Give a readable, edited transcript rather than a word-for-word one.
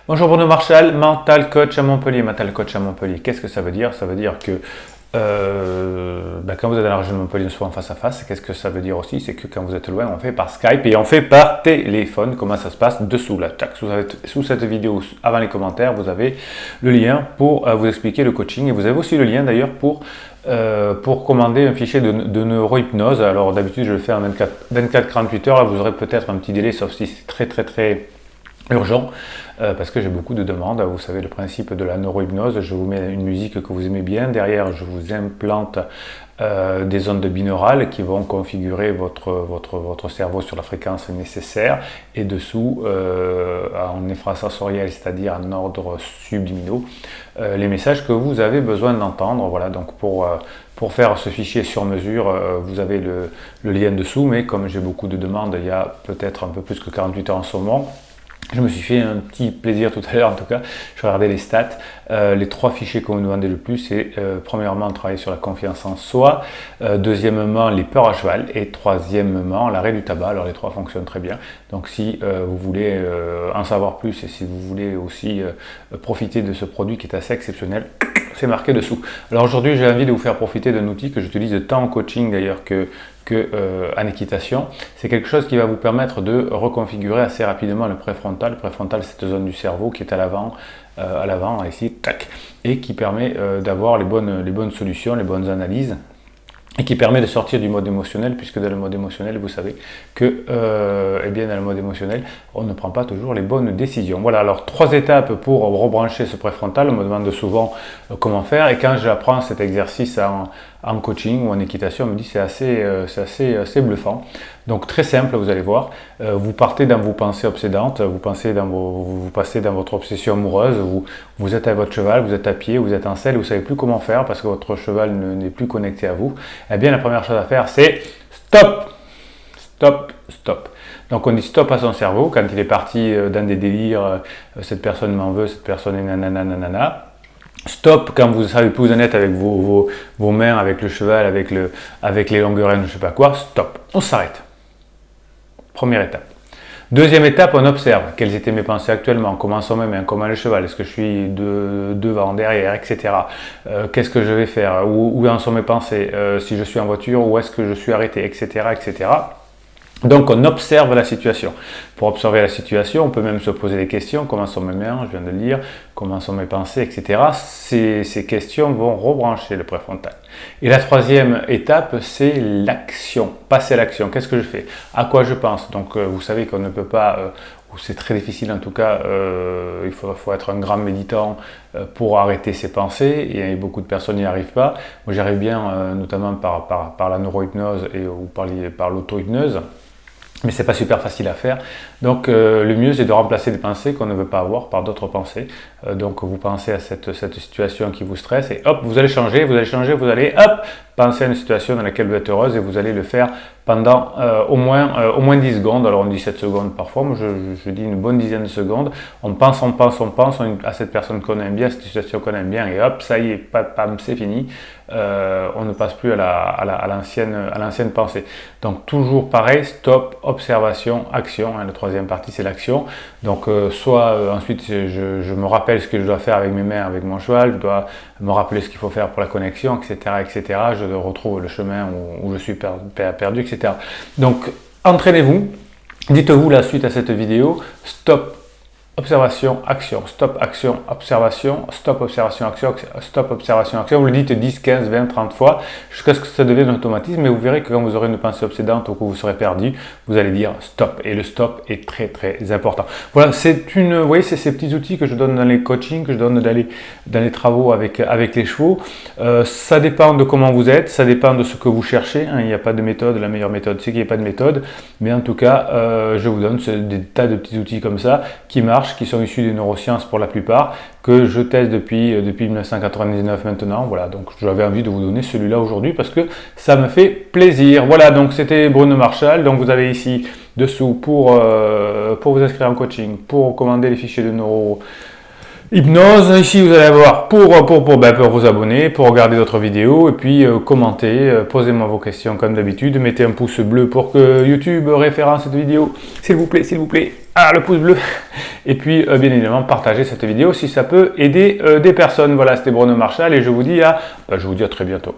Bonjour Bruno Marchal, mental coach à Montpellier. Mental coach à Montpellier, qu'est-ce que ça veut dire? Ça veut dire que quand vous êtes dans la région de Montpellier, on se voit en face à face. Qu'est-ce que ça veut dire aussi? C'est que quand vous êtes loin, on fait par Skype et on fait par téléphone. Comment ça se passe? Dessous, là, sous cette vidéo, avant les commentaires, vous avez le lien pour vous expliquer le coaching. Et vous avez aussi le lien d'ailleurs pour commander un fichier de neurohypnose. Alors d'habitude, je le fais en 24-48 heures. Là, vous aurez peut-être un petit délai, sauf si c'est très urgent, parce que j'ai beaucoup de demandes. Vous savez le principe de la neurohypnose, je vous mets une musique que vous aimez bien, derrière je vous implante des ondes binaurales qui vont configurer votre cerveau sur la fréquence nécessaire, et dessous en infrasensoriel, c'est-à-dire en ordre subliminaux, les messages que vous avez besoin d'entendre. Voilà, donc pour faire ce fichier sur mesure, vous avez le lien dessous, mais comme j'ai beaucoup de demandes, il y a peut-être un peu plus que 48 heures en ce moment, je me suis fait un petit plaisir tout à l'heure, en tout cas, je regardais les stats. Les 3 fichiers qu'on me demandait le plus, c'est premièrement travailler sur la confiance en soi, deuxièmement les peurs à cheval, et troisièmement l'arrêt du tabac. Alors les 3 fonctionnent très bien. Donc si vous voulez en savoir plus et si vous voulez aussi profiter de ce produit qui est assez exceptionnel, c'est marqué dessous. Alors aujourd'hui, j'ai envie de vous faire profiter d'un outil que j'utilise tant en coaching d'ailleurs en équitation. C'est quelque chose qui va vous permettre de reconfigurer assez rapidement le préfrontal. Le préfrontal, c'est cette zone du cerveau qui est à l'avant, ici, tac, et qui permet d'avoir les bonnes solutions, les bonnes analyses, et qui permet de sortir du mode émotionnel, puisque dans le mode émotionnel, vous savez que eh bien, dans le mode émotionnel, on ne prend pas toujours les bonnes décisions. Voilà, alors 3 étapes pour rebrancher ce préfrontal. On me demande souvent comment faire, et quand j'apprends cet exercice en coaching ou en équitation, on me dit c'est assez bluffant. Donc très simple, vous allez voir, vous partez dans vos pensées obsédantes, vous passez dans votre obsession amoureuse, vous êtes à votre cheval, vous êtes à pied, vous êtes en selle, vous ne savez plus comment faire parce que votre cheval n'est plus connecté à vous. Eh bien la première chose à faire, c'est stop, stop, stop. Donc on dit stop à son cerveau quand il est parti dans des délires, cette personne m'en veut, cette personne est nanana. Stop quand vous savez plus où vous en êtes avec vos mains, avec le cheval, avec les longues rênes, je ne sais pas quoi. Stop, on s'arrête. Première étape. Deuxième étape, on observe quelles étaient mes pensées actuellement, comment sont mes mains, comment le cheval, est-ce que je suis devant, derrière, etc. Qu'est-ce que je vais faire, où en sont mes pensées, si je suis en voiture, où est-ce que je suis arrêté, etc. etc. Donc on observe la situation. Pour observer la situation, on peut même se poser des questions, comment sont mes mains, je viens de le lire, comment sont mes pensées, etc. Ces questions vont rebrancher le préfrontal. Et la troisième étape, c'est l'action, passer à l'action. Qu'est-ce que je fais? À quoi je pense? Donc vous savez qu'on ne peut pas, ou c'est très difficile en tout cas, il faut être un grand méditant pour arrêter ses pensées, et beaucoup de personnes n'y arrivent pas. Moi j'y arrive bien, notamment par la neurohypnose ou par l'auto-hypnose. Mais c'est pas super facile à faire. Donc le mieux c'est de remplacer des pensées qu'on ne veut pas avoir par d'autres pensées. Donc vous pensez à cette situation qui vous stresse et hop, vous allez changer, vous allez hop, penser à une situation dans laquelle vous êtes heureuse, et vous allez le faire pendant au moins 10 secondes. Alors on dit 7 secondes parfois, moi je dis une bonne dizaine de secondes. On pense à cette personne qu'on aime bien, cette situation qu'on aime bien, et hop, ça y est, pam, c'est fini. On ne passe plus à l'ancienne pensée. Donc toujours pareil, stop, observation, action. La troisième partie c'est l'action. Donc ensuite je me rappelle ce que je dois faire avec mes mains, avec mon cheval, je dois me rappeler ce qu'il faut faire pour la connexion, etc. Je retrouve le chemin où je suis perdu, etc. Donc entraînez-vous, dites-vous la suite à cette vidéo, stop, observation, action, stop, action, observation, stop, observation, action, stop, observation, action. Vous le dites 10, 15, 20, 30 fois jusqu'à ce que ça devienne un automatisme, et vous verrez que quand vous aurez une pensée obsédante ou que vous serez perdu, vous allez dire stop. Et le stop est très important. Voilà, vous voyez, c'est ces petits outils que je donne dans les coachings, que je donne dans les travaux avec les chevaux. Ça dépend de comment vous êtes, ça dépend de ce que vous cherchez. Il n'y a pas de méthode, la meilleure méthode c'est qu'il n'y ait pas de méthode. Mais en tout cas, je vous donne des tas de petits outils comme ça qui marchent, qui sont issus des neurosciences pour la plupart, que je teste depuis 1999 maintenant. Voilà, donc j'avais envie de vous donner celui-là aujourd'hui parce que ça me fait plaisir. Voilà, donc c'était Bruno Marchal. Donc vous avez ici dessous pour vous inscrire en coaching, pour commander les fichiers de Hypnose, ici vous allez avoir pour vous abonner, pour regarder d'autres vidéos et puis commenter, posez-moi vos questions comme d'habitude, mettez un pouce bleu pour que YouTube référence cette vidéo, s'il vous plaît, ah le pouce bleu, et puis bien évidemment partagez cette vidéo si ça peut aider des personnes. Voilà, c'était Bruno Marchal et je vous dis à très bientôt.